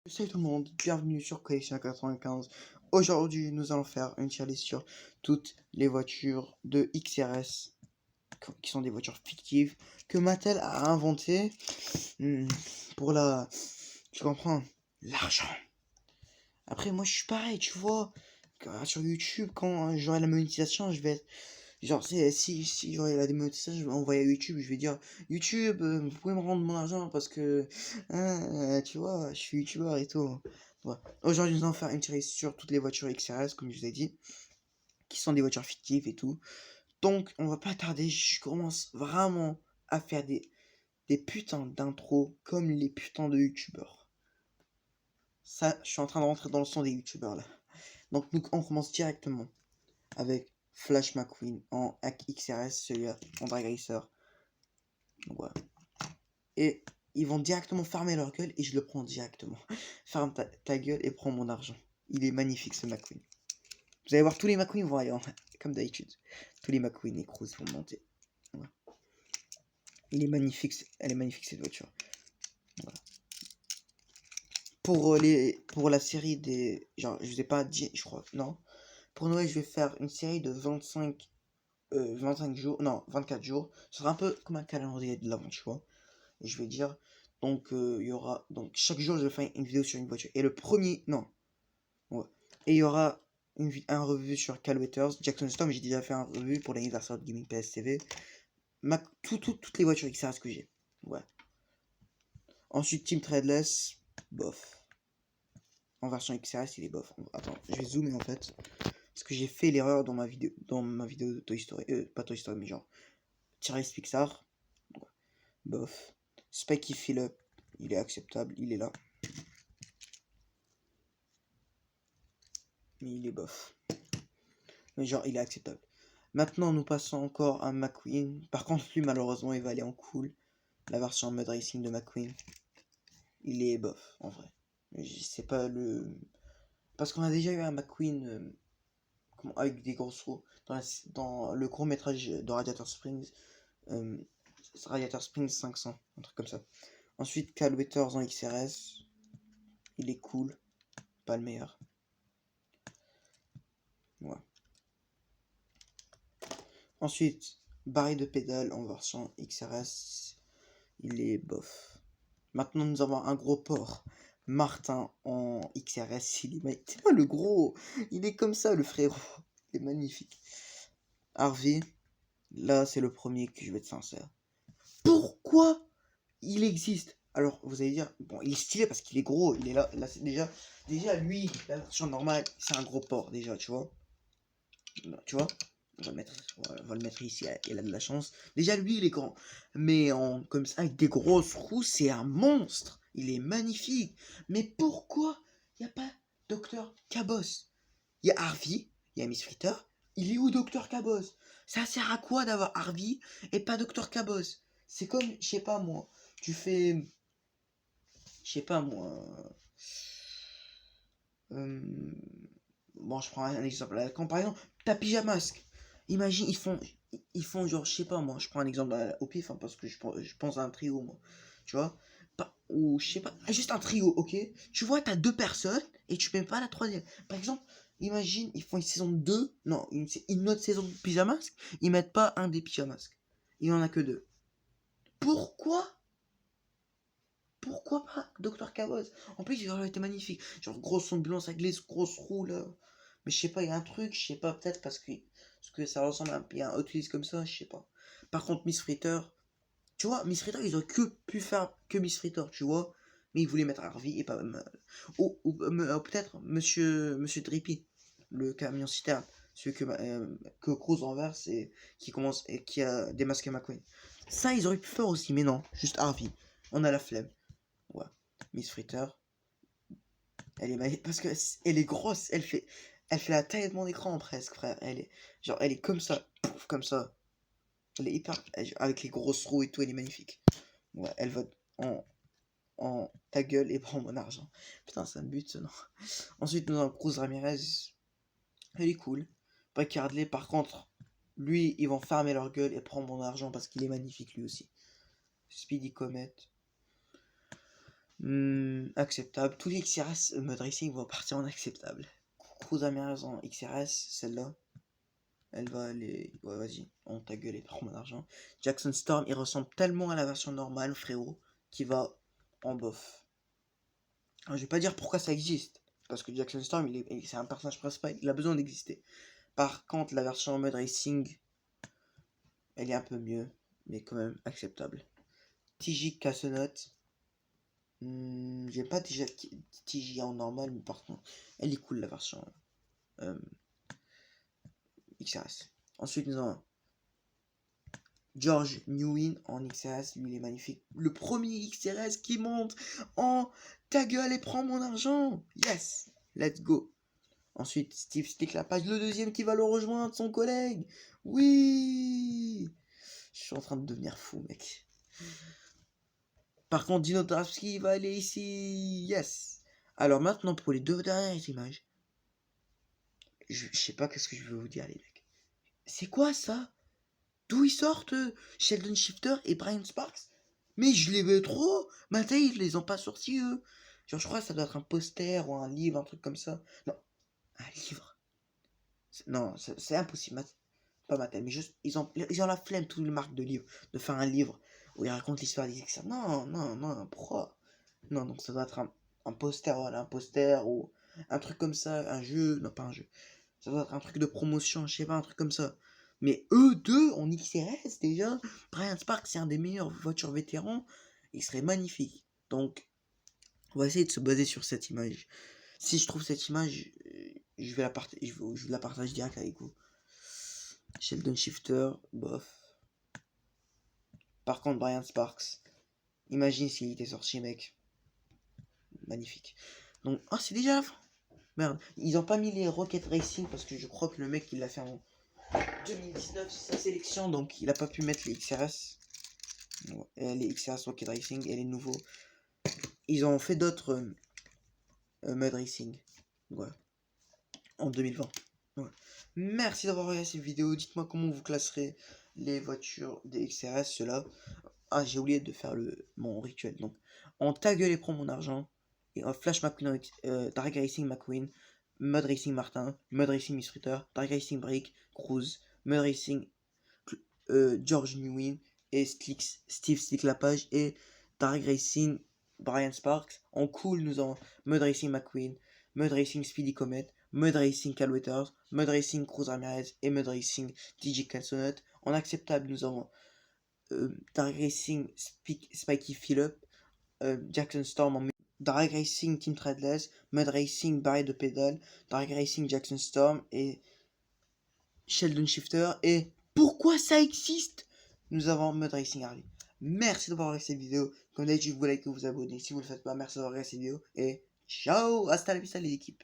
Salut tout le monde, bienvenue sur Collection 95. Aujourd'hui, nous allons faire une tier list sur toutes les voitures de XRS, qui sont des voitures fictives, que Mattel a inventées pour tu comprends, l'argent. Après, moi, je suis pareil, tu vois, sur YouTube, quand j'aurai la monétisation, je vais être... Genre, si j'aurai la démonétisation, je vais envoyer à YouTube, je vais dire, YouTube, vous pouvez me rendre mon argent parce que, tu vois, je suis YouTubeur et tout. Voilà. Aujourd'hui, nous allons faire une série sur toutes les voitures XRS, comme je vous ai dit, qui sont des voitures fictives et tout. Donc, on va pas tarder, je commence vraiment à faire des putains d'intros comme les putains de YouTubeurs. Ça, je suis en train de rentrer dans le son des YouTubeurs là. Donc, on commence directement avec Flash McQueen en XRS, celui-là en Drag Racer. Donc voilà. Et ils vont directement farmer leur gueule et je le prends directement. Ferme ta gueule et prends mon argent. Il est magnifique ce McQueen. Vous allez voir, tous les McQueen vont aller comme d'habitude. Tous les McQueen et Cruise vont monter. Voilà. Il est magnifique, elle est magnifique cette voiture. Voilà. Pour la série des... Genre, je vous ai pas dit, je crois, non. Pour Noël, je vais faire une série de 25 jours, non, 24 jours. Ce sera un peu comme un calendrier de l'avant, tu vois. Et je vais dire, donc, il y aura, donc, chaque jour, je vais faire une vidéo sur une voiture. Et le premier, non, ouais. Et il y aura un revue sur Cal Weathers, Jackson Storm, j'ai déjà fait un revue pour l'anniversaire de Gaming PS TV. Toutes les voitures XRS que j'ai, ouais. Ensuite, Team Treadless, bof. En version XRS, il est bof. Attends, je vais zoomer en fait. Parce que j'ai fait l'erreur dans ma vidéo de Toy Story, pas Toy Story, mais genre Tyrese Pixar, bof. Spiky Phillip, il est acceptable, il est là. Mais il est bof. Mais genre, il est acceptable. Maintenant, nous passons encore à McQueen. Par contre, lui, malheureusement, il va aller en cool. La version mode racing de McQueen. Il est bof, en vrai. C'est pas le... Parce qu'on a déjà eu un McQueen avec des grosses roues. Dans le court métrage de Radiator Springs. Radiator Springs 500, un truc comme ça. Ensuite, Cal Weathers en XRS. Il est cool. Pas le meilleur. Ouais. Ensuite, Barry de pédale en version XRS. Il est bof. Maintenant, nous avons un gros porc. Martin en XRS. Il est c'est pas le gros. Il est comme ça, le frérot. Il est magnifique. Harvey. Là, c'est le premier que je vais être sincère. Pourquoi il existe? Alors, vous allez dire, bon, il est stylé parce qu'il est gros. Il est là c'est déjà, lui, la version normale, c'est un gros porc, déjà, tu vois. Tu vois, on va le mettre ici, il a de la chance. Déjà, lui, il est grand. Mais comme ça, avec des grosses roues, c'est un monstre. Il est magnifique. Mais pourquoi il n'y a pas Docteur Cabos? Il y a Harvey, il y a Miss Fritter. Il est où Docteur Cabos? Ça sert à quoi d'avoir Harvey et pas Docteur Cabos? C'est comme, je sais pas moi, tu fais... Je sais pas moi... Bon, je prends un exemple. Quand par exemple, t'as Pyjamasque. Imagine, ils font genre, je sais pas moi, je prends un exemple au pif, hein, parce que je pense à un trio, moi. Tu vois? Ou je sais pas, juste un trio, ok? Tu vois, t'as deux personnes et tu mets pas la troisième. Par exemple, imagine, ils font une saison 2 non, une autre saison de Pyjamasque, ils mettent pas un des Pyjamasques. Il y en a que deux. Pourquoi? Pourquoi pas Docteur Cabos? En plus, il aurait été magnifique. Genre, grosse ambulance avec les grosses roues là. Mais je sais pas, il y a un truc, je sais pas, peut-être parce que ça ressemble à un Hot Wheels comme ça, je sais pas. Par contre, Miss Fritter, tu vois, Miss Fritter, ils auraient pu faire que Miss Fritter, tu vois. Mais ils voulaient mettre Harvey et pas. Ou peut-être Monsieur Drippy, le camion citerne. Celui que Cruz renverse et qui a démasqué McQueen. Ça, ils auraient pu faire aussi, mais non, juste Harvey. On a la flemme. Ouais. Miss Fritter, elle est magnifique parce que elle est grosse, elle fait la taille de mon écran presque, frère. Elle est comme ça, pouf, comme ça. Elle est hyper, avec les grosses roues et tout, elle est magnifique. Ouais, elle va en ta gueule et prends mon argent. Putain, ça me bute ce nom. Ensuite, nous avons Cruz Ramirez. Elle est cool. Packardley, par contre, lui, ils vont fermer leur gueule et prendre mon argent parce qu'il est magnifique lui aussi. Speedy Comet. Acceptable. Tous les XRS mode racing vont partir en acceptable. Cruz Ramirez en XRS, celle-là. Elle va aller. Ouais, vas-y, on t'a gueulé, prends mon argent. Jackson Storm, il ressemble tellement à la version normale, frérot, qu'il va en bof. Alors, je vais pas dire pourquoi ça existe. Parce que Jackson Storm, c'est un personnage principal, il a besoin d'exister. Par contre, la version en mode racing, elle est un peu mieux, mais quand même acceptable. TJ Cassonot. J'ai pas déjà TJ en normal, mais par contre, elle est cool la version XRS. Ensuite, nous avons George Newin en XRS, lui il est magnifique. Le premier XRS qui monte en ta gueule et prends mon argent. Yes, let's go. Ensuite, Steve Stick la page, le deuxième qui va le rejoindre, son collègue. Oui, je suis en train de devenir fou, mec. Par contre, Dino Dravski va aller ici. Yes. Alors maintenant, pour les deux dernières images, je sais pas qu'est-ce que je vais vous dire, les mecs. C'est quoi ça? D'où ils sortent Sheldon Shifter et Brian Sparks? Mais je les veux trop. Maintenant, ils les ont pas sortis, eux. Genre, je crois que ça doit être un poster ou un livre, un truc comme ça. Non, un livre. Non, c'est impossible. Pas Mattel, mais juste, ils ont la flemme, toutes les marques de livres, de faire un livre où ils racontent l'histoire des XR. Non, non, non, pourquoi? Non, donc ça doit être un poster, voilà, un poster ou un truc comme ça, un jeu, non, pas un jeu. Ça doit être un truc de promotion, je sais pas, un truc comme ça. Mais eux deux en XRS déjà, Brian Sparks c'est un des meilleurs voitures vétérans, il serait magnifique. Donc, on va essayer de se baser sur cette image. Si je trouve cette image, je vais la partager direct avec vous. Sheldon Shifter, bof. Par contre, Brian Sparks, imagine s'il était sorti, mec. Magnifique. Donc, ah, c'est déjà la fin. Merde, ils ont pas mis les Rocket Racing parce que je crois que le mec il l'a fait en 2019, c'est sa sélection, donc il a pas pu mettre les XRS. Ouais, les XRS Rocket Racing et les nouveaux. Ils ont fait d'autres Mud Racing. Voilà. En 2020. Ouais. Merci d'avoir regardé cette vidéo. Dites-moi comment vous classerez les voitures des XRS, ceux-là. Ah, j'ai oublié de faire mon rituel. Donc, en ta gueule et prends mon argent. Et en Flash McQueen, Drag Racing McQueen, Mud Racing Martin, Mud Racing Miss Ritter, Drag Racing Brick, Cruz, Mud Racing George Newin et Steve Slick Lapage et Drag Racing Brian Sparks. En cool, nous avons Mud Racing McQueen, Mud Racing Speedy Comet, Mud Racing Cal Weathers, Mud Racing Cruz Ramirez et Mud Racing DJ Calsonot. En acceptable, nous avons Drag Racing Spiky Phillip, Jackson Storm en Drag Racing Team Threadless, Mud Racing Barré de Pédale, Drag Racing Jackson Storm et Sheldon Shifter. Et pourquoi ça existe? Nous avons Mud Racing Harley. Merci d'avoir regardé cette vidéo. Comme d'habitude, vous likez, vous abonnez. Si vous ne le faites pas, merci d'avoir regardé cette vidéo. Et ciao, hasta la vista les équipes.